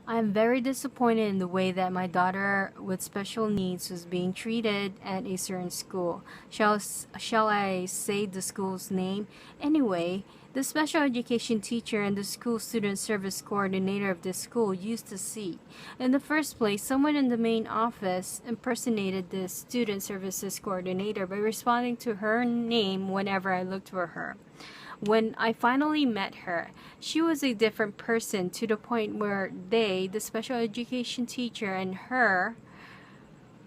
I'm very disappointed in the way that my daughter with special needs was being treated at a certain school. Shall I say the school's name? Anyway, the special education teacher and the school student service coordinator of this school used to see. In the first place, someone in the main office impersonated the student services coordinator by responding to her name whenever I looked for her. When I finally met her, she was a different person to the point where they, the special education teacher and her,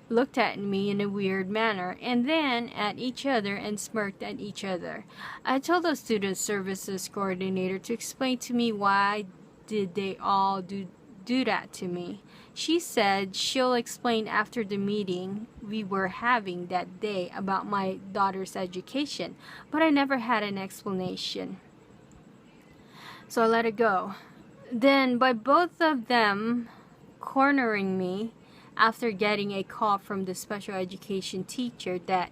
looked at me in a weird manner and then at each other and smirked at each other. I told the student services coordinator to explain to me why did they all do that to me. She said she'll explain after the meeting we were having that day about my daughter's education, but I never had an explanation. So I let it go. Then, by both of them cornering me after getting a call from the special education teacher that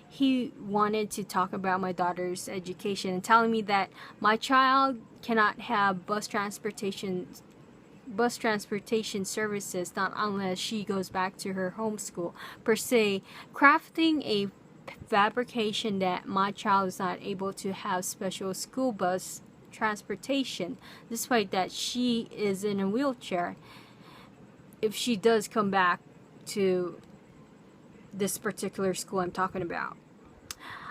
he wanted to talk about my daughter's education and telling me that my child cannot have bus transportation services not unless she goes back to her home school, per se crafting a fabrication that my child is not able to have special school bus transportation despite that she is in a wheelchair if she does come back to this particular school I'm talking about.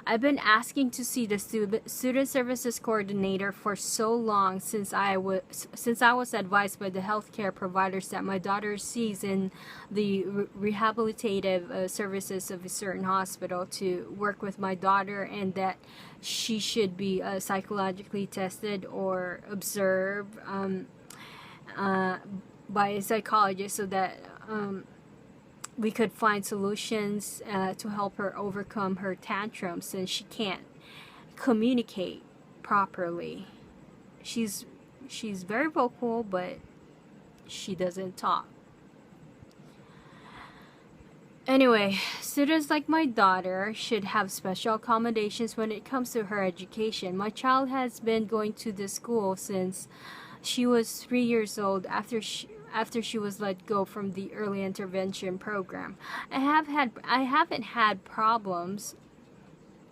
I've been asking to see the student services coordinator for so long since I was advised by the healthcare providers that my daughter sees in the rehabilitative services of a certain hospital to work with my daughter, and that she should be psychologically tested or observed by a psychologist so that we could find solutions to help her overcome her tantrums since she can't communicate properly. She's very vocal, but she doesn't talk. Anyway, students like my daughter should have special accommodations when it comes to her education. My child has been going to this school since she was 3 years old after she was let go from the early intervention program. I haven't had problems.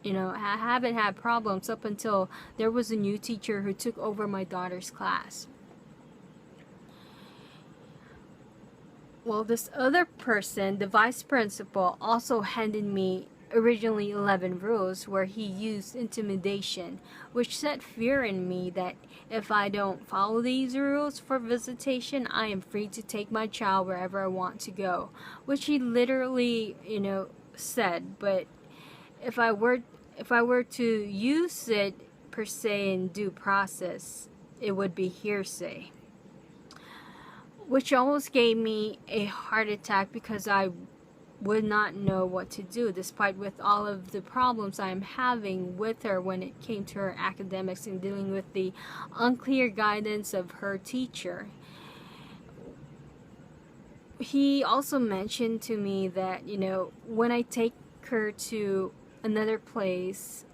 I haven't had problems up until there was a new teacher who took over my daughter's class. Well, this other person, the vice principal, also handed me originally 11 rules where he used intimidation, which set fear in me that if I don't follow these rules for visitation, I am free to take my child wherever I want to go, which he literally, said. But if I were to use it per se in due process, it would be hearsay, which almost gave me a heart attack because I would not know what to do despite with all of the problems I'm having with her when it came to her academics and dealing with the unclear guidance of her teacher. He also mentioned to me that when I take her to another place,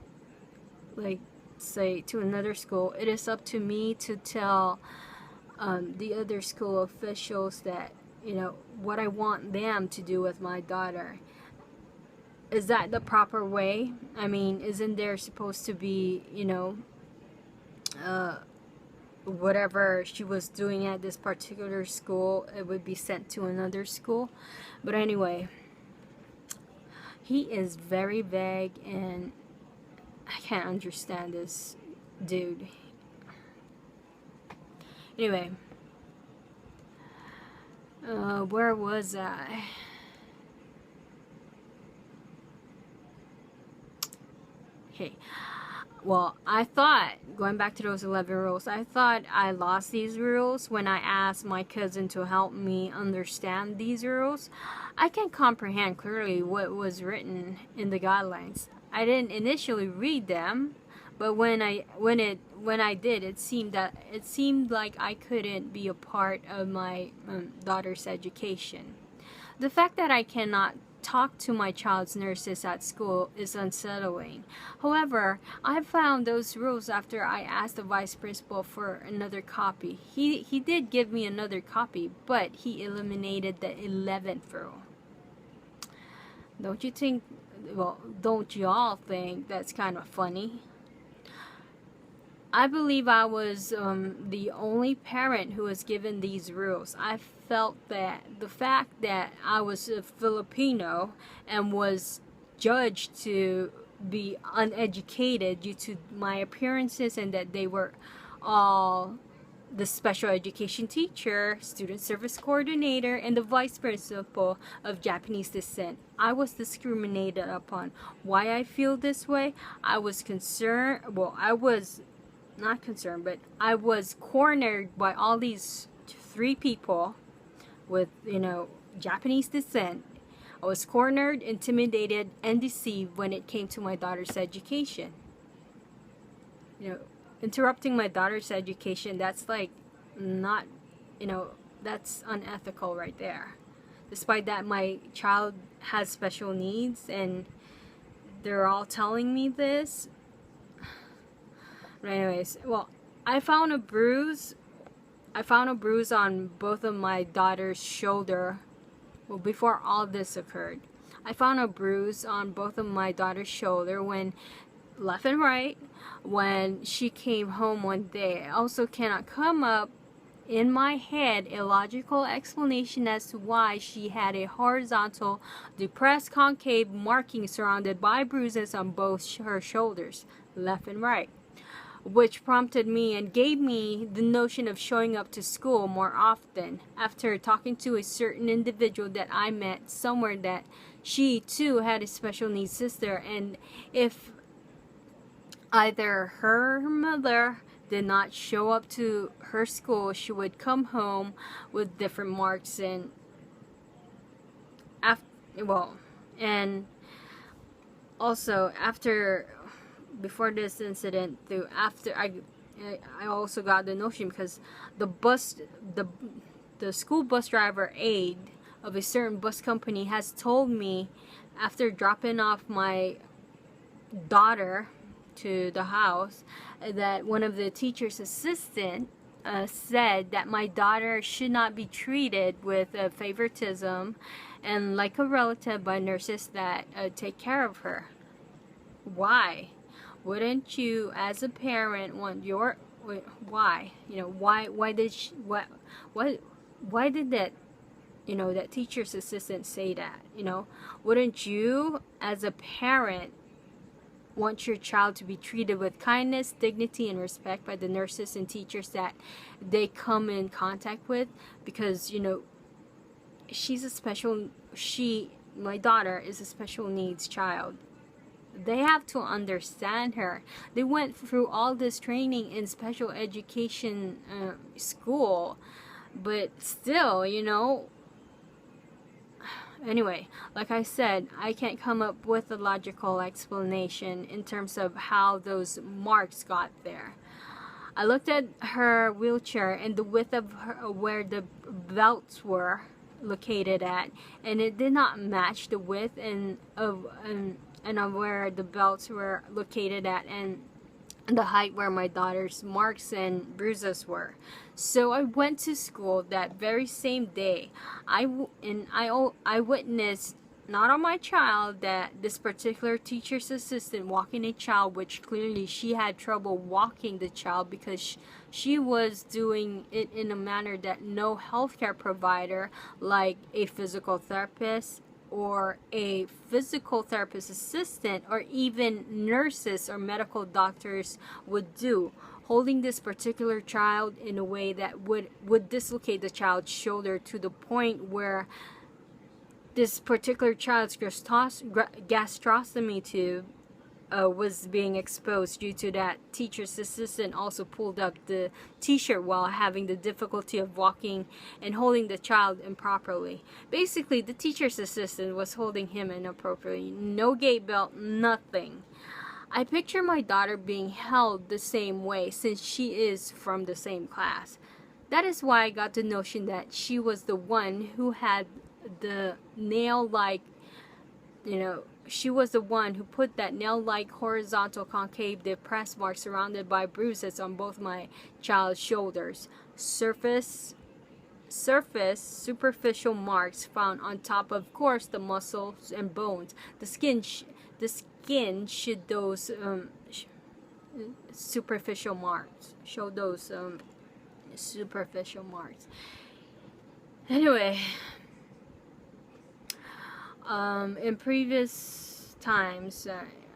like say to another school, it is up to me to tell the other school officials that what I want them to do with my daughter. Is that the proper way? I mean, isn't there supposed to be whatever she was doing at this particular school, it would be sent to another school? But anyway, he is very vague and I can't understand this dude. Anyway, where was I? Okay. Well, I thought, going back to those 11 rules, I thought I lost these rules when I asked my cousin to help me understand these rules. I can comprehend clearly what was written in the guidelines. I didn't initially read them, but when I did, it seemed like I couldn't be a part of my daughter's education. The fact that I cannot talk to my child's nurses at school is unsettling. However, I found those rules after I asked the vice principal for another copy. He did give me another copy, but he eliminated the 11th rule. Don't you think, well, don't y'all think that's kind of funny? I believe I was the only parent who was given these rules. I felt that the fact that I was a Filipino and was judged to be uneducated due to my appearances, and that they were all the special education teacher, student service coordinator, and the vice principal of Japanese descent, I was discriminated upon. Why I feel this way? I was concerned, well, I was not concerned, but I was cornered by all these 3 people with, Japanese descent. I was cornered, intimidated, and deceived when it came to my daughter's education. Interrupting my daughter's education, that's like not, that's unethical right there. Despite that my child has special needs and they're all telling me this. But anyways, well, I found a bruise on both of my daughter's shoulder. Well, before all this occurred, I found a bruise on both of my daughter's shoulder when left and right when she came home one day. I also cannot come up in my head a logical explanation as to why she had a horizontal depressed concave marking surrounded by bruises on both her shoulders, left and right, which prompted me and gave me the notion of showing up to school more often. After talking to a certain individual that I met somewhere, that she too had a special needs sister, and if either her mother did not show up to her school, she would come home with different marks. And before this incident, I also got the notion because the school bus driver aide of a certain bus company has told me, after dropping off my daughter to the house, that one of the teacher's assistant said that my daughter should not be treated with favoritism and like a relative by nurses that take care of her. Why? Wouldn't you, as a parent, want your why? Why did that that teacher's assistant say that? Wouldn't you, as a parent, want your child to be treated with kindness, dignity, and respect by the nurses and teachers that they come in contact with? Because my daughter is a special needs child. They have to understand her. They went through all this training in special education school, but still, anyway, like I said, I can't come up with a logical explanation in terms of how those marks got there. I looked at her wheelchair and the width of her, where the belts were located at, and it did not match the width of where the belts were located at and the height where my daughter's marks and bruises were. So I went to school that very same day. I witnessed, not on my child, that this particular teacher's assistant walking a child, which clearly she had trouble walking the child because she was doing it in a manner that no healthcare provider, like a physical therapist or a physical therapist assistant, or even nurses or medical doctors would do, holding this particular child in a way that would dislocate the child's shoulder to the point where this particular child's gastrostomy tube was being exposed due to that teacher's assistant also pulled up the t-shirt while having the difficulty of walking and holding the child improperly. Basically, the teacher's assistant was holding him inappropriately. No gait belt, nothing. I picture my daughter being held the same way since she is from the same class. That is why I got the notion that she was the one who had the nail-like she was the one who put that nail-like horizontal concave depressed mark surrounded by bruises on both my child's shoulders. Superficial marks found on top of course the muscles and bones. The skin should those superficial marks. Show those superficial marks. Anyway, in previous times,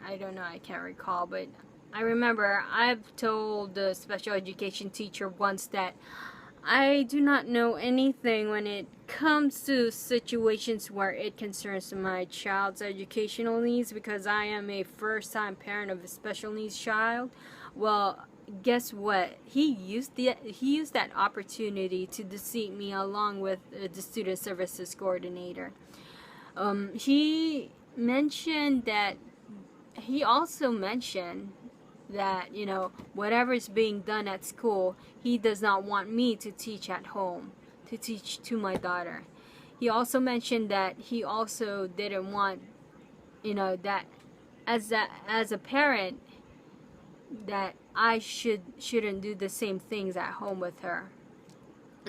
I don't know, I can't recall, but I remember I've told the special education teacher once that I do not know anything when it comes to situations where it concerns my child's educational needs because I am a first-time parent of a special needs child. Well, guess what? He used that opportunity to deceive me along with the student services coordinator. He also mentioned that whatever is being done at school, he does not want me to teach at home, to teach to my daughter. He also mentioned that he also didn't want that as a parent that I shouldn't do the same things at home with her.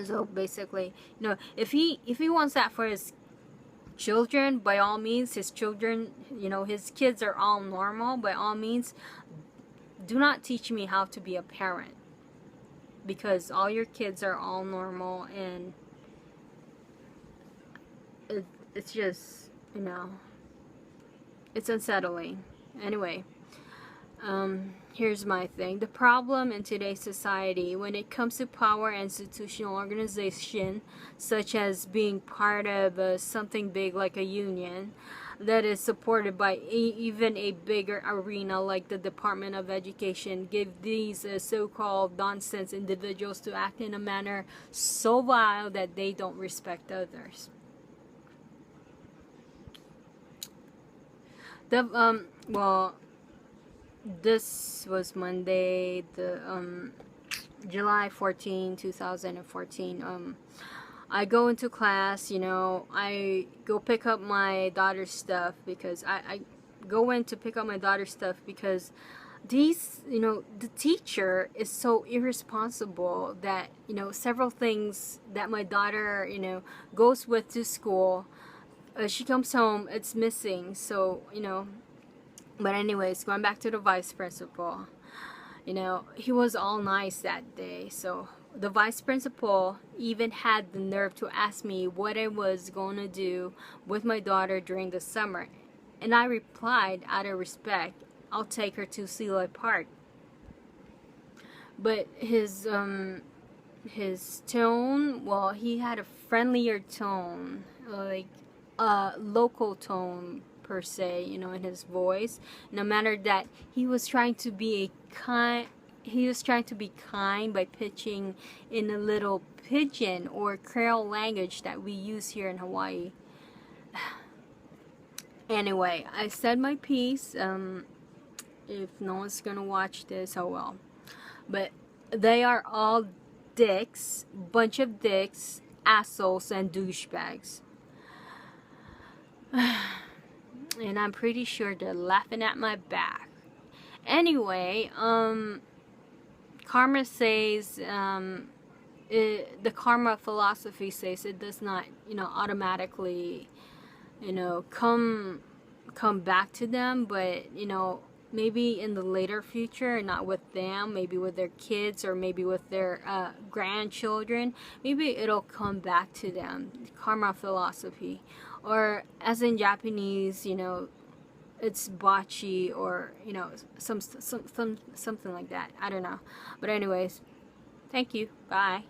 So basically, if he wants that for his children, by all means, his children, his kids are all normal, by all means, do not teach me how to be a parent, because all your kids are all normal, and it's just, it's unsettling. Anyway, here's my thing. The problem in today's society when it comes to power and institutional organization, such as being part of something big like a union that is supported by even a bigger arena like the Department of Education, give these so-called nonsense individuals to act in a manner so vile that they don't respect others. This was Monday, the July 14, 2014. I go into class, I go pick up my daughter's stuff because I go in to pick up my daughter's stuff because these, the teacher is so irresponsible that, several things that my daughter, goes with to school, she comes home, it's missing. So, but anyways, going back to the vice principal, he was all nice that day. So the vice principal even had the nerve to ask me what I was going to do with my daughter during the summer. And I replied, out of respect, I'll take her to Seloy Park. But his tone, well, he had a friendlier tone, like a local tone per se, in his voice. No matter that he was trying to be kind by pitching in a little pidgin or Creole language that we use here in Hawaii. Anyway, I said my piece. If no one's gonna watch this, oh well. But they are all dicks, bunch of dicks, assholes, and douchebags. And I'm pretty sure they're laughing at my back. Anyway, karma says, the karma philosophy says it does not, automatically, come back to them, but, maybe in the later future, not with them, maybe with their kids or maybe with their grandchildren, maybe it'll come back to them. Karma philosophy, or as in Japanese, it's bocce, or something like that. I don't know, but anyways, thank you, bye.